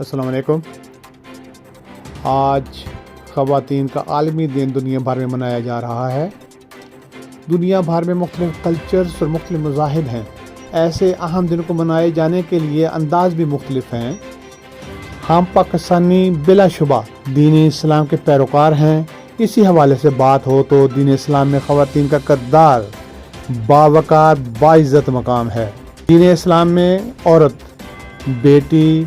السلام علیکم۔ آج خواتین کا عالمی دن دنیا بھر میں منایا جا رہا ہے۔ دنیا بھر میں مختلف کلچرز اور مختلف مذاہب ہیں۔ ایسے اہم دن کو منائے جانے کے لیے انداز بھی مختلف ہیں۔ ہم پاکستانی بلا شبہ دین اسلام کے پیروکار ہیں۔ اسی حوالے سے بات ہو تو دین اسلام میں خواتین کا کردار باوقار باعزت مقام ہے۔ دین اسلام میں عورت بیٹی،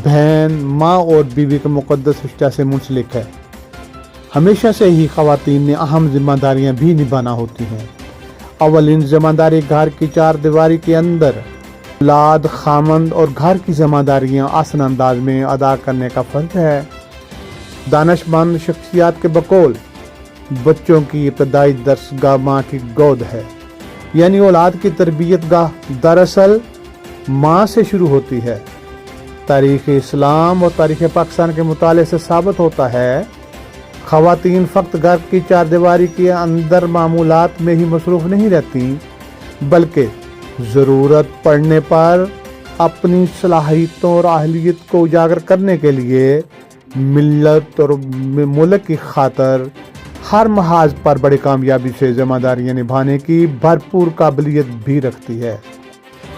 بہن، ماں اور بیوی کے مقدس رشتہ سے منسلک ہے۔ ہمیشہ سے ہی خواتین نے اہم ذمہ داریاں بھی نبھانا ہوتی ہیں۔ اولین ذمہ داری گھر کی چار دیواری کے اندر اولاد، خامند اور گھر کی ذمہ داریاں آسان انداز میں ادا کرنے کا فرض ہے۔ دانش مند شخصیات کے بقول بچوں کی ابتدائی درسگاہ ماں کی گود ہے، یعنی اولاد کی تربیت گاہ دراصل ماں سے شروع ہوتی ہے۔ تاریخ اسلام اور تاریخ پاکستان کے مطالعے سے ثابت ہوتا ہے خواتین فقط گھر کی چار دیواری کے اندر معمولات میں ہی مصروف نہیں رہتی، بلکہ ضرورت پڑنے پر اپنی صلاحیتوں اور اہلیت کو اجاگر کرنے کے لیے ملت اور ملک کی خاطر ہر محاذ پر بڑی کامیابی سے ذمہ داریاں نبھانے کی بھرپور قابلیت بھی رکھتی ہے۔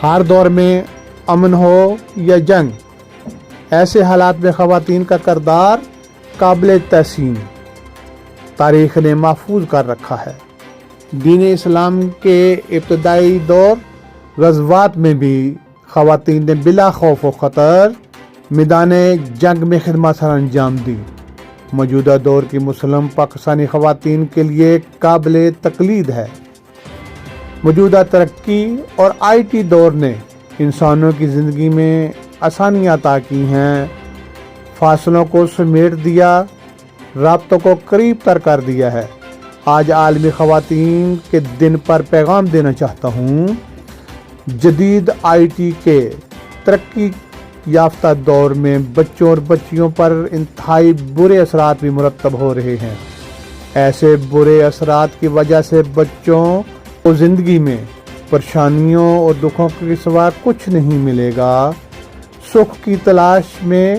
ہر دور میں امن ہو یا جنگ، ایسے حالات میں خواتین کا کردار قابل تحسین تاریخ نے محفوظ کر رکھا ہے۔ دین اسلام کے ابتدائی دور غزوات میں بھی خواتین نے بلا خوف و خطر میدان جنگ میں خدمات سر انجام دی۔ موجودہ دور کی مسلم پاکستانی خواتین کے لیے قابل تقلید ہے۔ موجودہ ترقی اور IT دور نے انسانوں کی زندگی میں آسانیاں عطا کی ہیں، فاصلوں کو سمیٹ دیا، رابطوں کو قریب تر کر دیا ہے۔ آج عالمی خواتین کے دن پر پیغام دینا چاہتا ہوں۔ جدید IT کے ترقی یافتہ دور میں بچوں اور بچیوں پر انتہائی برے اثرات بھی مرتب ہو رہے ہیں۔ ایسے برے اثرات کی وجہ سے بچوں کو زندگی میں پریشانیوں اور دکھوں کے سوا کچھ نہیں ملے گا۔ سکھ کی تلاش میں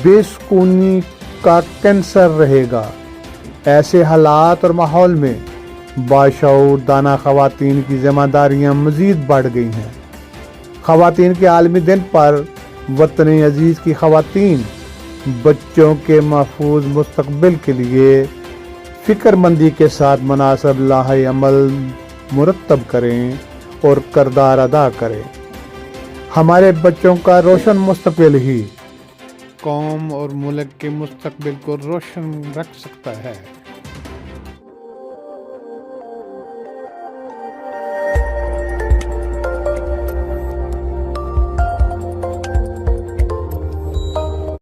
بے سکونی کا کینسر رہے گا۔ ایسے حالات اور ماحول میں باشعور دانا خواتین کی ذمہ داریاں مزید بڑھ گئی ہیں۔ خواتین کے عالمی دن پر وطن عزیز کی خواتین بچوں کے محفوظ مستقبل کے لیے فکر مندی کے ساتھ مناسب لاحہ عمل مرتب کریں اور کردار ادا کریں۔ ہمارے بچوں کا روشن مستقبل ہی قوم اور ملک کے مستقبل کو روشن رکھ سکتا ہے۔